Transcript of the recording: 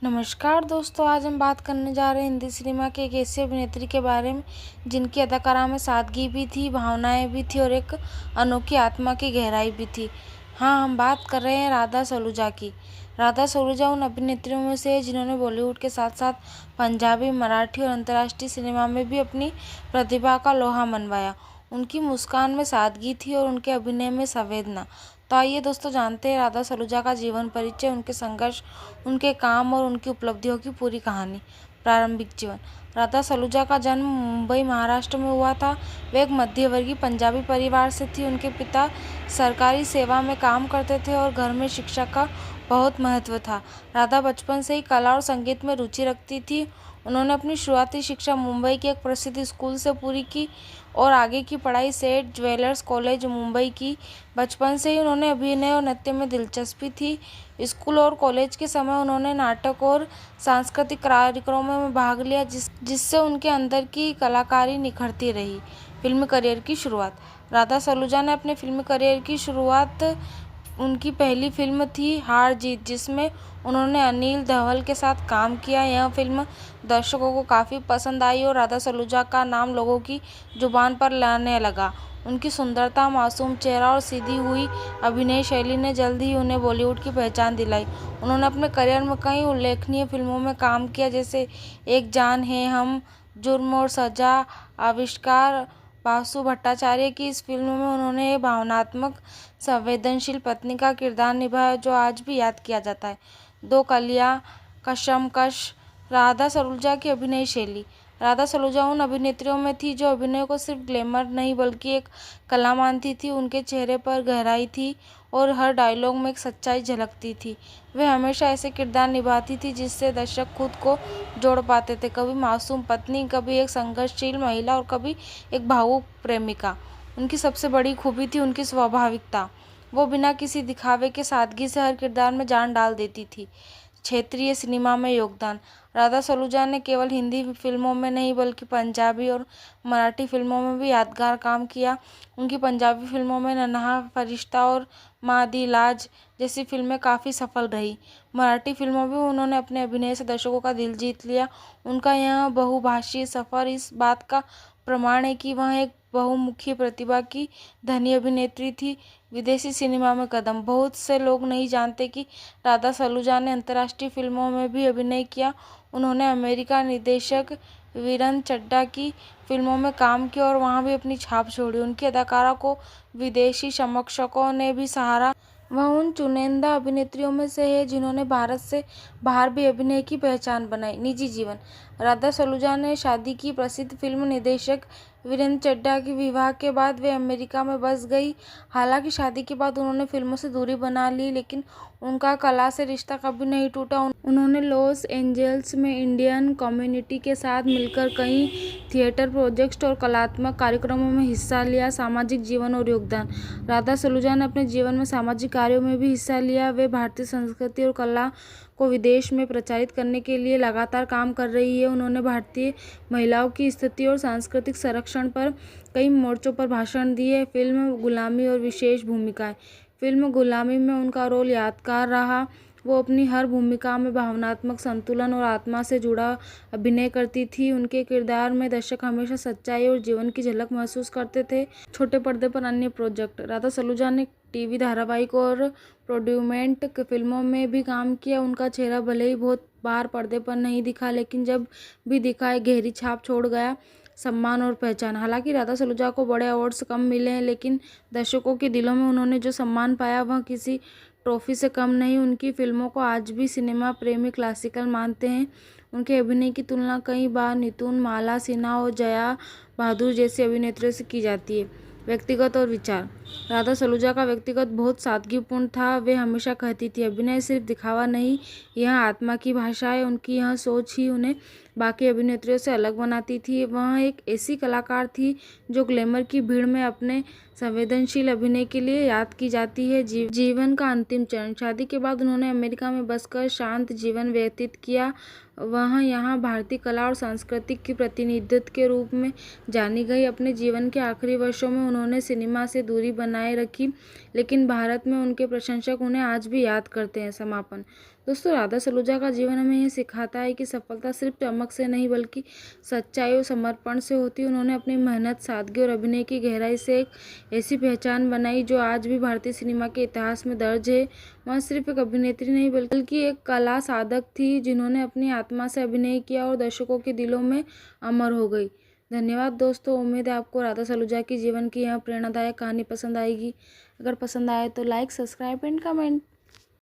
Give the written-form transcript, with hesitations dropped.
नमस्कार दोस्तों, आज हम बात करने जा रहे हैं हिंदी सिनेमा की एक ऐसी अभिनेत्री के बारे में जिनकी अदाकारा में सादगी भी थी, भावनाएं भी थी और एक अनोखी आत्मा की गहराई भी थी। हाँ, हम बात कर रहे हैं राधा सलूजा की। राधा सलूजा उन अभिनेत्रियों में से है जिन्होंने बॉलीवुड के साथ साथ पंजाबी, मराठी और अंतर्राष्ट्रीय सिनेमा में भी अपनी प्रतिभा का लोहा मनवाया। उनकी मुस्कान में सादगी थी और उनके अभिनय में संवेदना। तो आइए दोस्तों, जानते हैं राधा सलूजा का जीवन परिचय, उनके संघर्ष, उनके काम और उनकी उपलब्धियों की पूरी कहानी। प्रारंभिक जीवन। राधा सलूजा का जन्म मुंबई, महाराष्ट्र में हुआ था। वे एक मध्यवर्गीय पंजाबी परिवार से थी। उनके पिता सरकारी सेवा में काम करते थे और घर में शिक्षा का बहुत महत्व था। राधा बचपन से ही कला और संगीत में रुचि रखती थी। उन्होंने अपनी शुरुआती शिक्षा मुंबई के एक प्रसिद्ध स्कूल से पूरी की और आगे की पढ़ाई सेठ ज्वेलर्स कॉलेज, मुंबई की। बचपन से ही उन्होंने अभिनय और नृत्य में दिलचस्पी थी। स्कूल और कॉलेज के समय उन्होंने नाटक और सांस्कृतिक कार्यक्रमों में भाग लिया, जिससे उनके अंदर की कलाकारी निखरती रही। फिल्मी करियर की शुरुआत। राधा सलूजा ने अपने फिल्मी करियर की शुरुआत उनकी पहली फिल्म थी हार जीत, जिसमें उन्होंने अनिल धवल के साथ काम किया। यह फिल्म दर्शकों को काफ़ी पसंद आई और राधा सलूजा का नाम लोगों की जुबान पर लाने लगा। उनकी सुंदरता, मासूम चेहरा और सीधी हुई अभिनय शैली ने जल्द ही उन्हें बॉलीवुड की पहचान दिलाई। उन्होंने अपने करियर में कई उल्लेखनीय फिल्मों में काम किया, जैसे एक जान है हम, जुर्म और सजा, आविष्कार। बासु भट्टाचार्य की इस फिल्म में उन्होंने भावनात्मक, संवेदनशील पत्नी का किरदार निभाया जो आज भी याद किया जाता है। दो कलियां, कशमकश। राधा सलूजा की अभिनय शैली। राधा सलूजा उन अभिनेत्रियों में थी जो अभिनय को सिर्फ ग्लैमर नहीं बल्कि एक कला मानती थी। उनके चेहरे पर गहराई थी और हर डायलॉग में एक सच्चाई झलकती थी। वे हमेशा ऐसे किरदार निभाती थी जिससे दर्शक खुद को जोड़ पाते थे, कभी मासूम पत्नी, कभी एक संघर्षशील महिला और कभी एक भावुक प्रेमिका। उनकी सबसे बड़ी खूबी थी उनकी स्वाभाविकता। वो बिना किसी दिखावे के सादगी से हर किरदार में जान डाल देती थी। क्षेत्रीय सिनेमा में योगदान। राधा सलूजा ने केवल हिंदी फिल्मों में नहीं बल्कि पंजाबी और मराठी फिल्मों में भी यादगार काम किया। उनकी पंजाबी फिल्मों में नन्हा फरिश्ता और माँ दी लाज जैसी फिल्में काफ़ी सफल रही। मराठी फिल्मों में उन्होंने अपने अभिनय से दर्शकों का दिल जीत लिया। उनका यह बहुभाषीय सफ़र इस बात का प्रमाण है कि वह एक बहुमुखी प्रतिभा की धनी अभिनेत्री थी। विदेशी सिनेमा में कदम। बहुत से लोग नहीं जानते कि राधा सलूजा ने अंतर्राष्ट्रीय फिल्मों में भी अभिनय किया। उन्होंने अमेरिका निर्देशक वीरेंद्र चड्ढा की फिल्मों में काम किया और वहां भी अपनी छाप छोड़ी। उनकी अदाकारा को विदेशी समीक्षकों ने भी सराहा। वह उन चुनिंदा अभिनेत्रियों में से है जिन्होंने भारत से बाहर भी अभिनय की पहचान बनाई। निजी जीवन। राधा सलूजा ने शादी की। प्रसिद्ध फिल्म निर्देशक वीरेंद्र चड्ढा के विवाह के बाद वे अमेरिका में बस गई। हालांकि शादी के बाद उन्होंने फिल्मों से दूरी बना ली, लेकिन उनका कला से रिश्ता कभी नहीं टूटा। उन्होंने लॉस एंजल्स में इंडियन कम्युनिटी के साथ मिलकर कई थिएटर प्रोजेक्ट्स और कलात्मक कार्यक्रमों में हिस्सा लिया। सामाजिक जीवन और योगदान। राधा सलूजा ने अपने जीवन में सामाजिक कार्यों में भी हिस्सा लिया। वे भारतीय संस्कृति और कला को विदेश में प्रचारित करने के लिए लगातार काम कर रही है। उन्होंने भारतीय महिलाओं की स्थिति और सांस्कृतिक संरक्षण पर कई मोर्चों पर भाषण दिए। फिल्म गुलामी और विशेष भूमिकाएं। फिल्म गुलामी में उनका रोल यादगार रहा। वो अपनी हर भूमिका में भावनात्मक संतुलन और आत्मा से जुड़ा अभिनय करती थी। उनके किरदार में दर्शक हमेशा सच्चाई और जीवन की झलक महसूस करते थे। छोटे पर्दे पर अन्य प्रोजेक्ट। राधा सलूजा ने टीवी धारावाहिक और प्रोड्यूमेंट फिल्मों में भी काम किया। उनका चेहरा भले ही बहुत बार पर्दे पर नहीं दिखा, लेकिन जब भी दिखा एक गहरी छाप छोड़ गया। सम्मान और पहचान। हालांकि राधा सलूजा को बड़े अवार्ड्स कम मिले हैं, लेकिन दर्शकों के दिलों में उन्होंने जो सम्मान पाया वह किसी ट्रॉफी से कम नहीं। उनकी फिल्मों को आज भी सिनेमा प्रेमी क्लासिकल मानते हैं। उनके अभिनय की तुलना कई बार नीतून, माला सिन्हा और जया बहादुर जैसी अभिनेत्रियों से की जाती है। व्यक्तिगत और विचार। राधा सलूजा का व्यक्तिगत बहुत सादगीपूर्ण था। वे हमेशा कहती थी, अभिनय सिर्फ दिखावा नहीं, यह आत्मा की भाषा है। उनकी यह सोच ही उन्हें बाकी अभिनेत्रियों से अलग बनाती थी। वह एक ऐसी कलाकार थी जो ग्लैमर की भीड़ में अपने संवेदनशील अभिनय के लिए याद की जाती है। जीवन का अंतिम चरण। शादी के बाद उन्होंने अमेरिका में बसकर शांत जीवन व्यतीत किया। वह यहाँ भारतीय कला और संस्कृति की प्रतिनिधित्व के रूप में जानी गई। अपने जीवन के आखिरी वर्षों में उन्होंने सिनेमा से दूरी बनाए रखी, लेकिन भारत में उनके प्रशंसक उन्हें आज भी याद करते हैं। समापन। दोस्तों, राधा सलूजा का जीवन हमें ये सिखाता है कि सफलता सिर्फ चमक से नहीं बल्कि सच्चाई और समर्पण से होती है। उन्होंने अपनी मेहनत, सादगी और अभिनय की गहराई से एक ऐसी पहचान बनाई जो आज भी भारतीय सिनेमा के इतिहास में दर्ज है। वह सिर्फ एक अभिनेत्री नहीं बल्कि एक कला साधक थी जिन्होंने अपनी आत्मा से अभिनय किया और दर्शकों के दिलों में अमर हो गई। धन्यवाद दोस्तों। उम्मीद है आपको राधा सलूजा की जीवन की यह प्रेरणादायक कहानी पसंद आएगी। अगर पसंद आए तो लाइक, सब्सक्राइब एंड कमेंट।